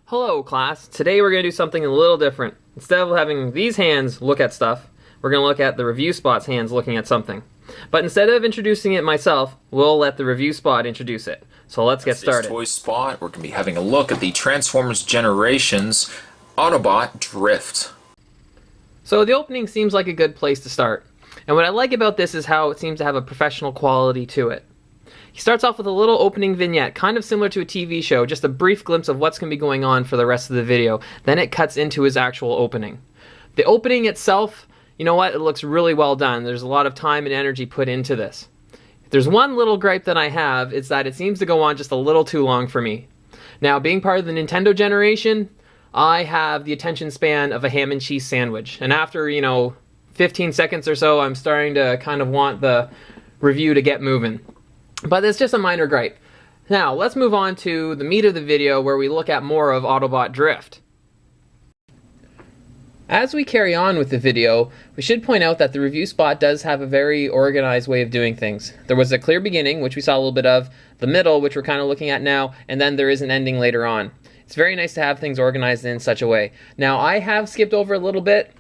Hello class, today we're going to do something a little different. Instead of having these hands look at stuff, we're going to look at the review spot's hands looking at something. But instead of introducing it myself, we'll let the review spot introduce it. So let's get started. Toy spot, we're going to be having a look at the Transformers Generations Autobot Drift. So the opening seems like a good place to start. And what I like about this is how it seems to have a professional quality to it. He starts off with a little opening vignette, kind of similar to a TV show, just a brief glimpse of what's going to be going on for the rest of the video. Then it cuts into his actual opening. The opening itself, you know what, it looks really well done. There's a lot of time and energy put into this. If there's one little gripe that I have, it's that it seems to go on just a little too long for me. Now, being part of the Nintendo generation, I have the attention span of a ham and cheese sandwich. And after, 15 seconds or so, I'm starting to kind of want the review to get moving. But it's just a minor gripe. Now, let's move on to the meat of the video where we look at more of Autobot Drift. As we carry on with the video, we should point out that the review spot does have a very organized way of doing things. There was a clear beginning, which we saw a little bit of, the middle, which we're kind of looking at now, and then there is an ending later on. It's very nice to have things organized in such a way. Now, I have skipped over a little bit.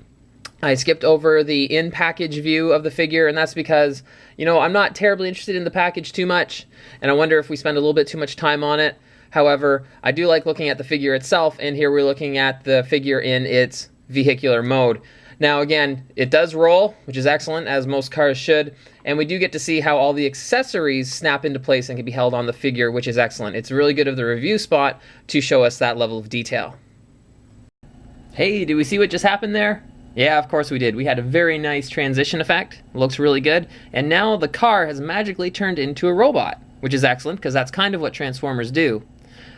I skipped over the in-package view of the figure, and that's because, I'm not terribly interested in the package too much, and I wonder if we spend a little bit too much time on it. However, I do like looking at the figure itself, and here we're looking at the figure in its vehicular mode. Now again, it does roll, which is excellent, as most cars should, and we do get to see how all the accessories snap into place and can be held on the figure, which is excellent. It's really good of the review spot to show us that level of detail. Hey, did we see what just happened there? Yeah, of course we did. We had a very nice transition effect. It looks really good. And now the car has magically turned into a robot, which is excellent because that's kind of what Transformers do.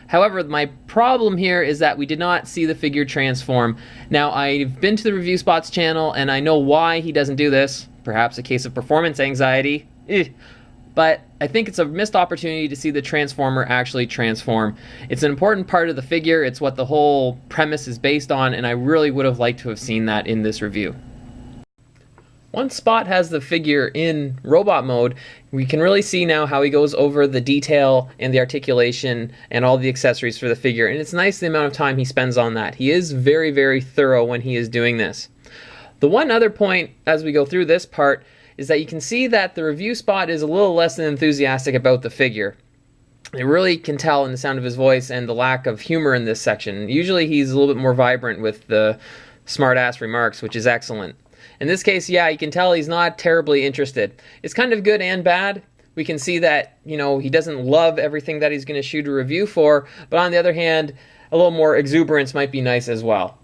However, my problem here is that we did not see the figure transform. Now, I've been to the Review Spot's channel, and I know why he doesn't do this. Perhaps a case of performance anxiety. But I think it's a missed opportunity to see the Transformer actually transform. It's an important part of the figure. It's what the whole premise is based on, and I really would have liked to have seen that in this review. Once Spot has the figure in robot mode, we can really see now how he goes over the detail and the articulation and all the accessories for the figure, and it's nice the amount of time he spends on that. He is very, very thorough when he is doing this. The one other point as we go through this part is that you can see that the review spot is a little less than enthusiastic about the figure. You really can tell in the sound of his voice and the lack of humor in this section. Usually he's a little bit more vibrant with the smart-ass remarks, which is excellent. In this case, yeah, you can tell he's not terribly interested. It's kind of good and bad. We can see that, he doesn't love everything that he's going to shoot a review for, but on the other hand, a little more exuberance might be nice as well.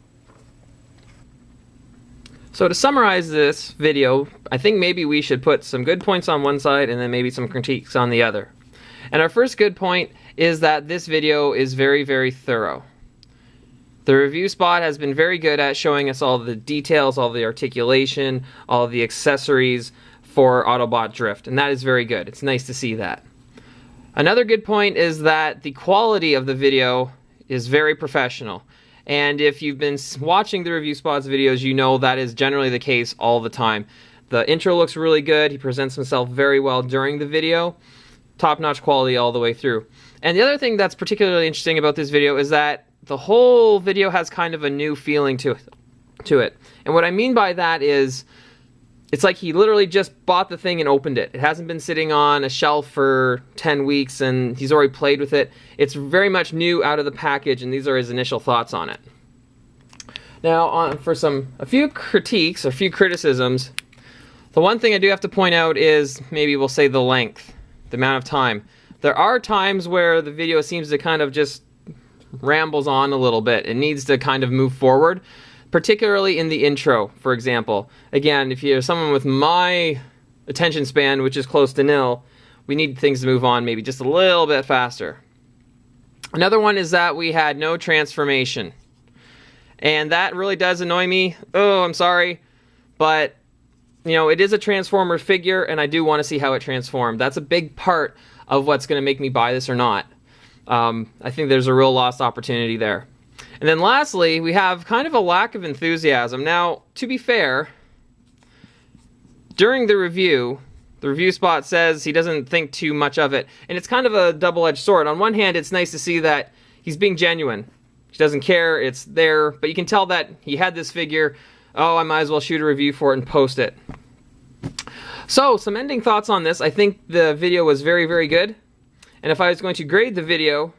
So to summarize this video, I think maybe we should put some good points on one side and then maybe some critiques on the other. And our first good point is that this video is very, very thorough. The review spot has been very good at showing us all the details, all the articulation, all the accessories for Autobot Drift, and that is very good. It's nice to see that. Another good point is that the quality of the video is very professional. And if you've been watching the Review Spot's videos, you know that is generally the case all the time. The intro looks really good. He presents himself very well during the video. Top-notch quality all the way through. And the other thing that's particularly interesting about this video is that the whole video has kind of a new feeling to it. And what I mean by that is, it's like he literally just bought the thing and opened it. It hasn't been sitting on a shelf for 10 weeks and he's already played with it. It's very much new out of the package, and these are his initial thoughts on it. Now, for a few critiques, or a few criticisms, the one thing I do have to point out is, maybe we'll say the length, the amount of time. There are times where the video seems to kind of just rambles on a little bit. It needs to kind of move forward, particularly in the intro, for example. Again, if you're someone with my attention span, which is close to nil, we need things to move on maybe just a little bit faster. Another one is that we had no transformation. And that really does annoy me. Oh, I'm sorry. But, it is a Transformer figure, and I do want to see how it transformed. That's a big part of what's going to make me buy this or not. I think there's a real lost opportunity there. And then lastly, we have kind of a lack of enthusiasm. Now, to be fair, during the review, The review spot says he doesn't think too much of it. And it's kind of a double-edged sword. On one hand, it's nice to see that he's being genuine. He doesn't care, it's there, but you can tell that he had this figure. Oh, I might as well shoot a review for it and post it. So, some ending thoughts on this. I think the video was very, very good. And if I was going to grade the video,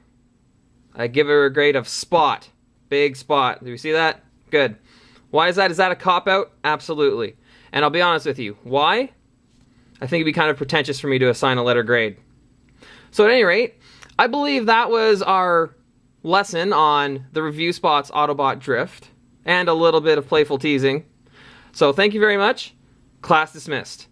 I'd give it a grade of spot. Big spot. Do you see that? Good. Why is that? Is that a cop-out? Absolutely. And I'll be honest with you. Why? I think it'd be kind of pretentious for me to assign a letter grade. So at any rate, I believe that was our lesson on the Review Spot's Autobot Drift, and a little bit of playful teasing. So thank you very much. Class dismissed.